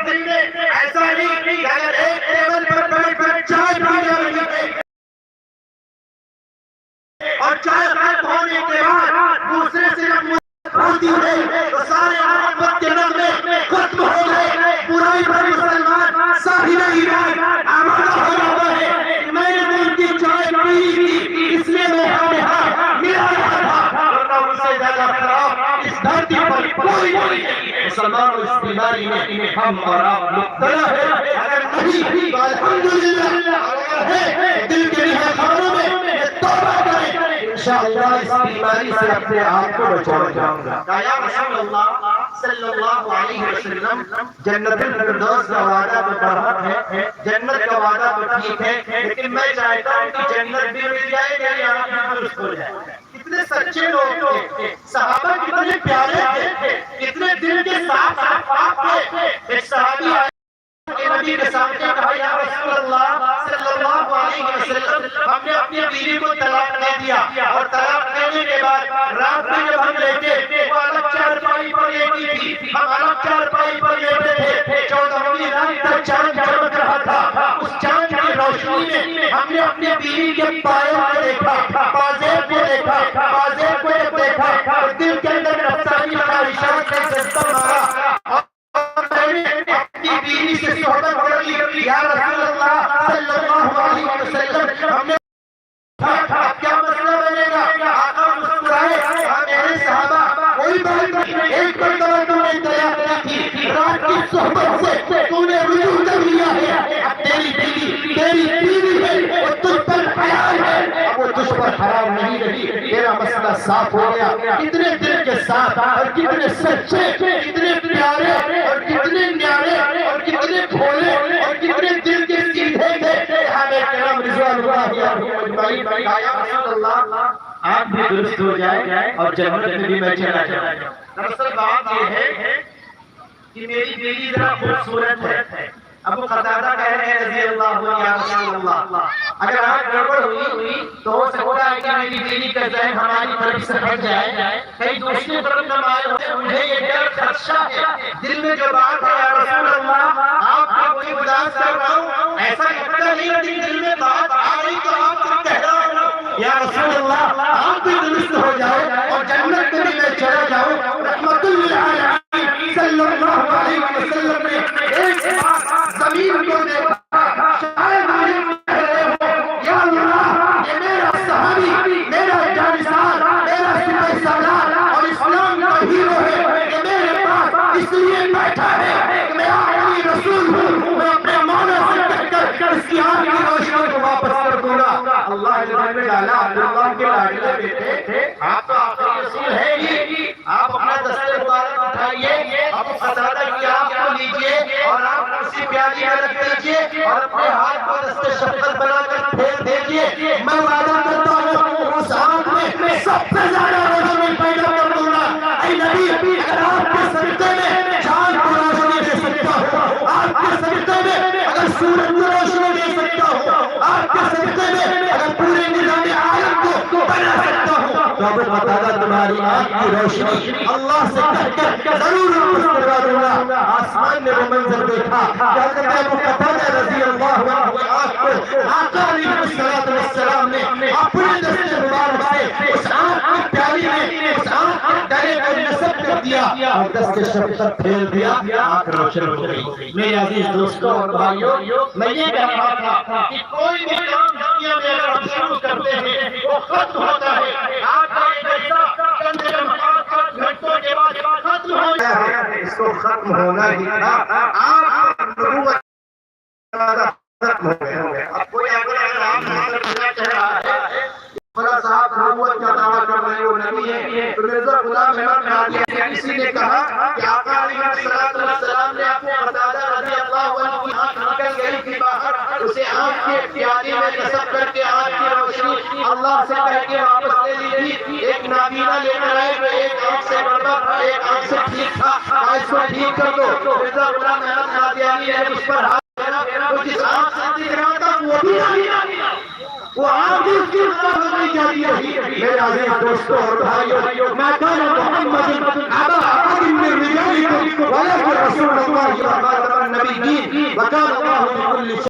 دن میں ایسا نہیں کہ اگر ایک ٹیبل پر بیٹھ کر چائے پی رہے ہیں اور چائے ختم ہونے کے بعد دوسرے سے محبت ہوتی ہے تو سارے محبت کے نغمے ختم ہو گئے. برائی پر مسلمان صاحب ایمان آمادہ ہوا ہوا ہے کہ میں نے ان کی چائے پی تھی اس لیے میں میرا رہا تھا ورنہ ان سے زیادہ خراب اس دھرتی پر کوئی نہیں ہے. مسلمان اس بیماری میں ہم اور آپ مبتلا ہے. اگر نہیں تو الحمدللہ ہے دل کے خانوں میں توبہ کریں انشاءاللہ اس بیماری سے اپنے آپ کو بچا جاؤں گا. یا رسول اللہ صلی اللہ علیہ وسلم جنت الفردوس کا وعدہ تو برحق ہے جنت کا وعدہ تو ٹھیک ہے لیکن میں چاہتا ہوں کہ جنت بھی مل جائے گا یا آپ درست ہو جائے. کتنے سچے لوگ تھے صحابہ کتنے پیارے تھے کتنے دل کے ساتھ پاک تھے. ایک صحابی آئے نبی کے سامنے کہا یا رسول اللہ صلی اللہ علیہ وسلم ہم نے اپنی بیوی کو طلاق دے دیا اور طلاق دینے کے بعد رات میں جب ہم لیٹے وہ الگ چارپائی پر لیٹی تھی ہم الگ چارپائی پر لیٹے تھے. 14ویں رات تک چاند چمک رہا تھا. اس چاند کی روشنی میں ہم نے اپنی بیوی کے پایوں کو دیکھا بازیب کو دیکھا بازیب کو جب دیکھا اور دل کے اندر نفسانی خواہشات کا سجدہ مارا اور میں نے اپنی بیوی سے صحبت کر لی. یا رسول اللہ صلی اللہ علیہ وسلم ہم نے کیا مسئلہ بنے گا. آقا مسکرائے میرے صحابہ کوئی بات نہیں ایک مرتبہ تو نے طلاق دی تھی رات کی صحبت سے تو نے رجوع کر لیا ہے. اب تیری بیوی ہے وہ تجھ پر حلال ہے اب وہ تجھ پر حرام نہیں رہی. تیرا مسئلہ صاف ہو گیا. کتنے دل کے ساتھ اور کتنے سچے کتنے پیارے اور کتنے نیارے اور کتنے بھولے اور کتنے دل کے سیدھے تھے صحابہ کرام رضوان اللہ علیہم اجمعین. یا رسول اللہ آپ بھی درست ہو جائے اور جنت میں بھی میں چلا جاؤں. دراصل بات یہ ہے کہ میری بیوی ذرا خوبصورت ہے. ابو قتادہ کہہ رہے ہیں رضی اللہ عنہ یا رسول اللہ اگر آج گڑبڑ ہوئی تو ہو سکتا ہے کہ میری بیوی کا ذہن ہماری طرف سے ہٹ جائے کہیں دوسری طرف نہ مائل ہو. مجھے یہ ڈر خدشہ ہے دل میں جو بات ہے یا رسول اللہ آپ کو کوئی اداس کر رہا ہوں ایسا لگتا نہیں لیکن دل میں بات آ رہی تو آپ سے کہہ رہا ہوں یا رسول اللہ آپ بھی درست ہو جاؤ اور جنت میں بھی میں چلا جاؤں. رحمت للعالمین صلی اللہ علیہ وسلم نے ایک زمین کو دیکھا شاید کہہ رہے ہو یا اللہ یہ میرا صحابی میرا جانسار میرا سپہ سالار اور اسلام کا ہیرو ہے یہ میرے پاس اس لیے بیٹھا ہے کہ میں آخری رسول ہوں. میں اپنے مولا سے کہہ کر اس کی آنکھ کی روشنی کو واپس کر دوں گا. اللہ نے میں ڈالا عبداللہ کے لاڈلے بیٹے تھے آپ تو آخری رسول ہے ہی. آپ اپنا دستے مبارک اٹھائیے ابو قتادہ کی آنکھ کو لیجئے اور آپ اسی پیالی میں رکھ دیجئے اور اپنے ہاتھ کو دست شفقت بنا کر پھیر دیجئے. میں وعدہ کرتا ہوں اس آنکھ میں سب سے زیادہ روشنی پیدا کر دوں گا. اے نبی اگر آپ کے صدقے میں چاند کو روشنی دے سکتا ہوں آپ کے صدقے میں اگر سورج کو روشنی دے سکتا ہوں آپ کے صدقے میں اگر پورے نظام عالم کو بنا سکتا ہوں تو ابو قتادہ تمہاری آنکھ کی روشنی اللہ سے کہہ کر ضرور واپس کروا دوں گا. آسمان نے وہ منظر دیکھا کہ حضرت ابو قتادہ رضی اللہ عنہ کی آنکھ کو آقا علیہ السلام نے اپنے دست مبارک سے اس آنکھ کی پیالی میں اس آنکھ کے گلے کو نصب کر دیا اور دست شفقت پھیر دیا. آنکھ روشن ہو گئی. میرے عزیز دوستوں اور بھائیوں میں یہ کہہ رہا تھا کہ کوئی بھی کام دنیا میں اگر ہم شروع کرتے ہیں وہ ختم ہوتا ہے. آپ کا ایک ایسا چند لمحات گھنٹوں کے بعد ختم ہو گیا ہے اس کو ختم ہونا ہی تھا. آپ نبوت ختم ہو گیا. اب کوئی اگر آپ حاصل کرنا چاہ رہا ہے بڑا صاحب نبوت کا دعویٰ کر رہے ہو نبی ہے تو مرزا غلام احمد قادیانی کسی نے کہا کہ آقا علیہ السلام نے اپنے قتادہ رضی اللہ عنہ کی آنکھ نکل گئی تھی باہر اسے آنکھ کے پیالی میں نصب کر کے آنکھ کی روشنی اللہ سے کہہ کے واپس لے لی تھی. ایک نابینا لے کر آئے تو ایک آنکھ سے گڑبڑ تھا ایک آنکھ سے ٹھیک تھا اس کو ٹھیک کر دو. مرزا غلام احمد قادیانی نے اس پر ہاتھ پھیرا تو جس آنکھ سے دکھ رہا تھا وہ بھی نابینا وہ آنکھ اس کی مطلب نہیں جاتی رہی. میرے عزیز دوستوں اور بھائیوں میں کہا محمد ابا احد من رجالکم ولکن رسول اللہ وکان اللہ بکل شیء